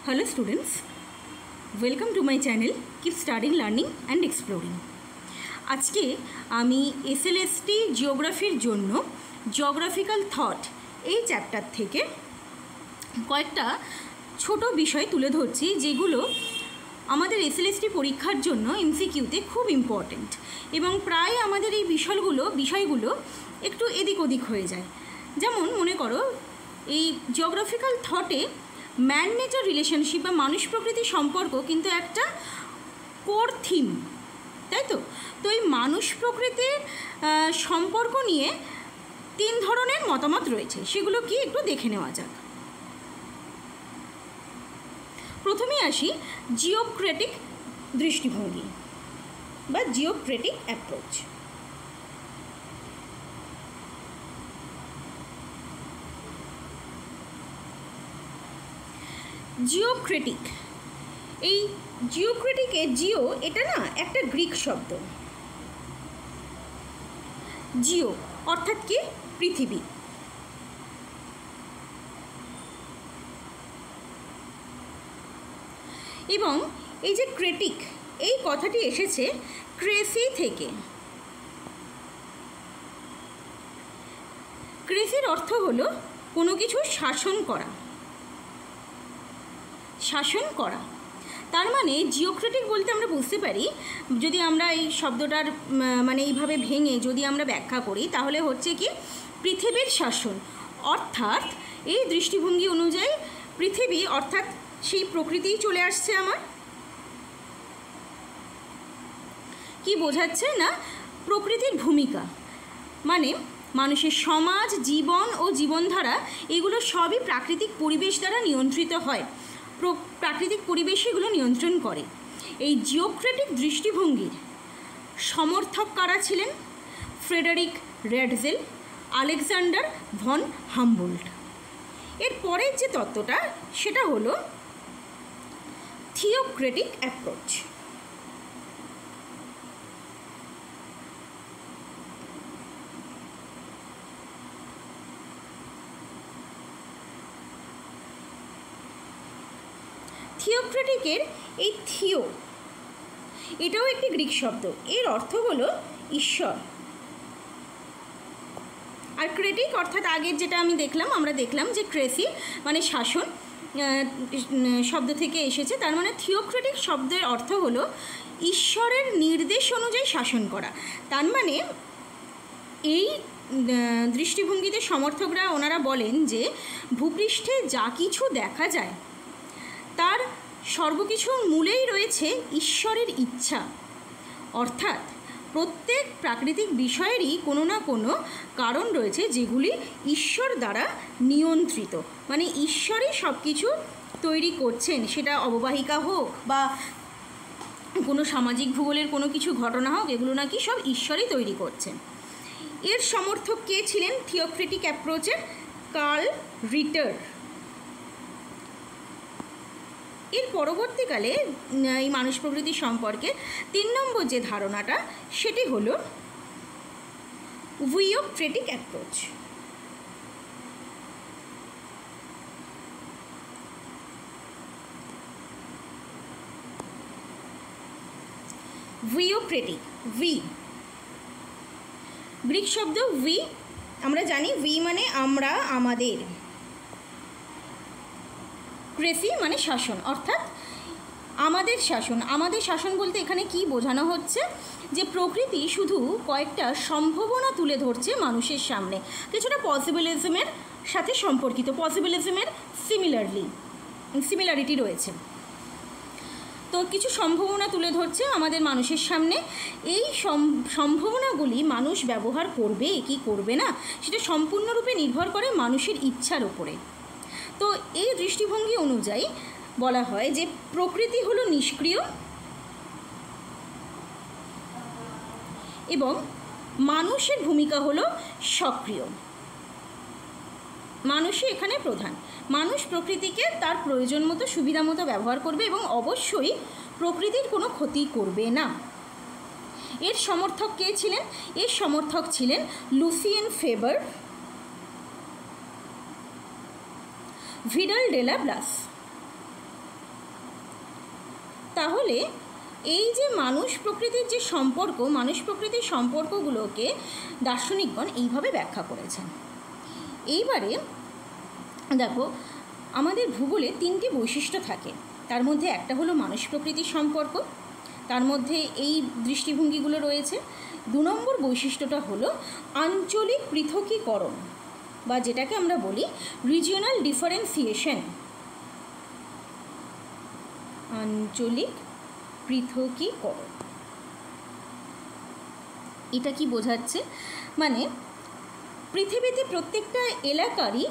Hello students, welcome to my channel Keep Studying, Learning and Exploring. আজকে আমি SLST জিওগ্রাফির জন্য geographical thought এই chapter থেকে কয়েকটা ছোট বিষয় তুলে ধরছি যেগুলো আমাদের SLST পরীক্ষার জন্য MCQতে খুব ইম্পর্টেন্ট এবং প্রায় আমাদের এই বিষয়গুলো একটু এদিক ওদিক হয়ে যায়। যেমন মনে করো এই জিওগ্রাফিক্যাল থটে ম্যান নেচার রিলেশনশিপ বা মানুষ প্রকৃতি সম্পর্ক কিন্তু একটা কোর থিম, তাই তো? তো এই মানুষ প্রকৃতির সম্পর্ক নিয়ে 3 ধরনের মতামত রয়েছে, সেগুলো কি একটু দেখে নেওয়া যাক। প্রথমেই আসি জিওক্রেটিক দৃষ্টিভঙ্গি বা জিওক্রেটিক অ্যাপ্রোচ। জিওক্রেটিক, এই জিওক্রেটিকে জিও এটা না একটা গ্রিক শব্দ। জিও অর্থাৎ কি? পৃথিবী। এবং এই যে ক্রেটিক এই কথাটি এসেছে ক্রেসি থেকে। ক্রেসির অর্থ হলো কোনো কিছু শাসন করা। তার মানে জিওক্রেটিক বলতে আমরা বুঝতে পারি, যদি আমরা এই শব্দটার মানে এইভাবে ভেঙে যদি আমরা ব্যাখ্যা করি তাহলে হচ্ছে কি পৃথিবীর শাসন। অর্থাৎ এই দৃষ্টিভঙ্গি অনুযায়ী পৃথিবী অর্থাৎ সেই প্রকৃতিই চলে আসছে। আমার কি বোঝাচ্ছে না, প্রকৃতির ভূমিকা মানে মানুষের সমাজ, জীবন ও জীবনধারা এগুলো সবই প্রাকৃতিক পরিবেশ দ্বারা নিয়ন্ত্রিত হয়। প্রাকৃতিক পরিবেশ এগুলো নিয়ন্ত্রণ করে। এই জিওক্রেটিক দৃষ্টিভঙ্গির সমর্থক কারা ছিলেন? Friedrich Ratzel, Alexander von Humboldt. এর পরের যে তত্ত্বটা সেটা হলো থিওক্রেটিক অ্যাপ্রোচ। থিওক্রেটিকের এই থিও এটাও একটি গ্রিক শব্দ, এর অর্থ হলো ঈশ্বর। আর ক্রেটিক অর্থাৎ আগের যেটা আমরা দেখলাম যে ক্রেসি মানে শাসন শব্দ থেকে এসেছে, তার মানে থিওক্রেটিক শব্দের অর্থ হলো ঈশ্বরের নির্দেশ অনুযায়ী শাসন করা। তার মানে এই দৃষ্টিভঙ্গিতে সমর্থকরা ওনারা বলেন যে ভূপৃষ্ঠে যা কিছু দেখা যায় তার সর্বকিছুর মূলেই রয়েছে ঈশ্বরের ইচ্ছা। অর্থাৎ প্রত্যেক প্রাকৃতিক বিষয়েরই কোনো না কোনো কারণ রয়েছে যেগুলি ঈশ্বর দ্বারা নিয়ন্ত্রিত। মানে ঈশ্বরই সব কিছু তৈরি করছেন, সেটা অববাহিকা হোক বা কোনো সামাজিক ভূগোলের কোনো কিছু ঘটনা হোক, এগুলো নাকি সব ঈশ্বরই তৈরি করছেন। এর সমর্থক কে ছিলেন থিওক্রেটিক অ্যাপ্রোচের? কার্ল রিটার। এর পরবর্তীকালে এই মানুষ প্রকৃতি সম্পর্কে 3 নম্বর যে ধারণাটা সেটি হলো ভিওক্রেটিক অ্যাপ্রোচ। ভিওক্রেটিক, ভি গ্রিক শব্দ ভি, আমরা জানি ভি মানে আমরা, আমাদের। ক্রেসি মানে শাসন, অর্থাৎ আমাদের শাসন। আমাদের শাসন বলতে এখানে কি বোঝানো হচ্ছে? যে প্রকৃতি শুধু কয়েকটা সম্ভাবনা তুলে ধরছে মানুষের সামনে, কিছুটা পসিবিলিজমের সাথে সম্পর্কিত। পসিবিলিজমের সিমিলারিটি রয়েছে। তো কিছু সম্ভাবনা তুলে ধরছে আমাদের মানুষের সামনে। এই সম্ভাবনাগুলি মানুষ ব্যবহার করবে কি করবে না সেটা সম্পূর্ণরূপে নির্ভর করে মানুষের ইচ্ছার উপরে। তো এই দৃষ্টিভঙ্গি অনুযায়ী বলা হয় যে প্রকৃতি হলো নিষ্ক্রিয় এবং মানুষের ভূমিকা হলো সক্রিয়। মানুষই এখানে প্রধান। মানুষ প্রকৃতিকে তার প্রয়োজন মতো সুবিধা মতো ব্যবহার করবে এবং অবশ্যই প্রকৃতির কোনো ক্ষতি করবে না। এর সমর্থক কে ছিলেন? এর সমর্থক ছিলেন লুসিয়েন ফেবার, ভিডাল ডে লা ব্লাস। তাহলে এই যে মানুষ প্রকৃতির যে সম্পর্ক, মানুষ প্রকৃতির সম্পর্কগুলোকে দার্শনিকগণ এইভাবে ব্যাখ্যা করেছেন। এইবারে দেখো, আমাদের ভূগোলে 3টি বৈশিষ্ট্য থাকে। তার মধ্যে একটা হলো মানুষ প্রকৃতির সম্পর্ক, তার মধ্যে এই দৃষ্টিভঙ্গিগুলো রয়েছে। 2 নম্বর বৈশিষ্ট্যটা হলো আঞ্চলিক পৃথকীকরণ, বা যেটাকে আমরা বলি রিজিওনাল ডিফারেন্সিয়েশন। আঞ্চলিক পৃথকীকরণ এটা কি বোঝাচ্ছে? মানে পৃথিবীতে প্রত্যেকটা এলাকারই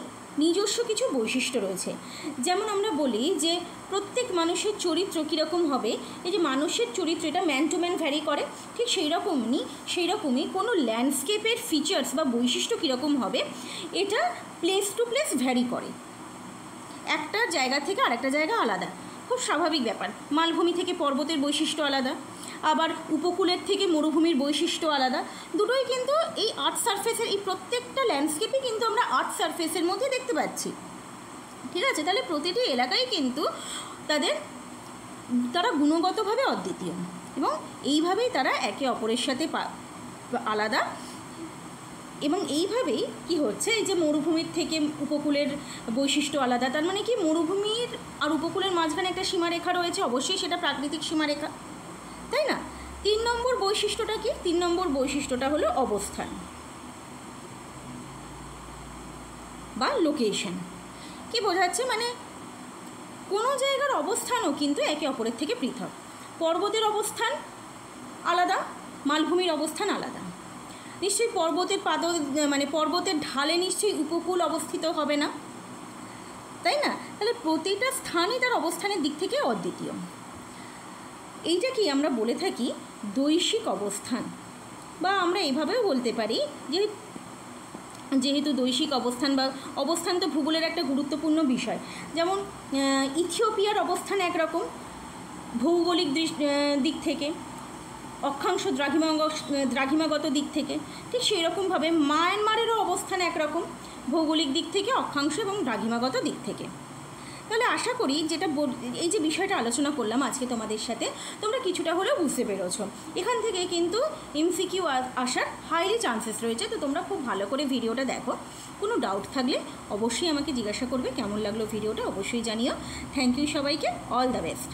নিজস্ব কিছু বৈশিষ্ট্য রয়েছে। যেমন আমরা বলি যে প্রত্যেক মানুষের চরিত্র কীরকম হবে, এই যে মানুষের চরিত্র এটা ম্যান টু ম্যান ভ্যারি করে, ঠিক সেই রকমই কোনো ল্যান্ডস্কেপের ফিচার্স বা বৈশিষ্ট্য কীরকম হবে এটা প্লেস টু প্লেস ভ্যারি করে। একটা জায়গা থেকে আরেকটা জায়গা আলাদা, খুব স্বাভাবিক ব্যাপার। মালভূমি থেকে পর্বতের বৈশিষ্ট্য আলাদা, আবার উপকূলের থেকে মরুভূমির বৈশিষ্ট্য আলাদা। দুটোই কিন্তু এই আর্থ সারফেসের, এই প্রত্যেকটা ল্যান্ডস্কেপে কিন্তু আমরা আর্থ সারফেসের মধ্যে দেখতে পাচ্ছি। ঠিক আছে, তাহলে প্রতিটি এলাকায় কিন্তু তারা গুণগতভাবে অদ্বিতীয়, এবং এইভাবেই তারা একে অপরের সাথে আলাদা। এবং এইভাবেই কি হচ্ছে, এই যে মরুভূমির থেকে উপকূলের বৈশিষ্ট্য আলাদা, তার মানে কি মরুভূমির আর উপকূলের মাঝখানে একটা সীমারেখা রয়েছে, অবশ্যই সেটা প্রাকৃতিক সীমারেখা, তাই না? 3 নম্বর বৈশিষ্ট্যটা কি? 3 নম্বর বৈশিষ্ট্যটা হলো অবস্থান বা লোকেশন। কি বোঝাচ্ছে? মানে কোনো জায়গার অবস্থানও কিন্তু একে অপরের থেকে পৃথক। পর্বতের অবস্থান আলাদা, মালভূমির অবস্থান আলাদা। নিশ্চয়ই পর্বতের ঢালে নিশ্চয়ই উপকূল অবস্থিত হবে না, তাই না? তাহলে প্রতিটা স্থানই তার অবস্থানের দিক থেকে অদ্বিতীয়। এইটা কি আমরা বলে থাকি দৈশিক অবস্থান, বা আমরা এভাবেও বলতে পারি যে যেহেতু দৈশিক অবস্থান বা অবস্থান তো ভূগোলের একটা গুরুত্বপূর্ণ বিষয়। যেমন ইথিওপিয়ার অবস্থান একরকম ভৌগোলিক দিক থেকে, অক্ষাংশ দ্রাঘিমাগত দিক থেকে, ঠিক সেই রকমভাবে মায়ানমারেরও অবস্থান একরকম ভৌগোলিক দিক থেকে, অক্ষাংশ এবং দ্রাঘিমাগত দিক থেকে। তাহলে আশা করি এই যে বিষয়টা আলোচনা করলাম আজকে তোমাদের সাথে, তোমরা কিছুটা হলেও বুঝতে পেরেছো। এখান থেকে কিন্তু এমসিকিউ আসার হাইলি চান্সেস রয়েছে। তো তোমরা খুব ভালো করে ভিডিওটা দেখো। কোনো ডাউট থাকলে অবশ্যই আমাকে জিজ্ঞাসা করবে। কেমন লাগলো ভিডিওটা অবশ্যই জানিও। থ্যাংক ইউ সবাইকে, অল দ্য বেস্ট।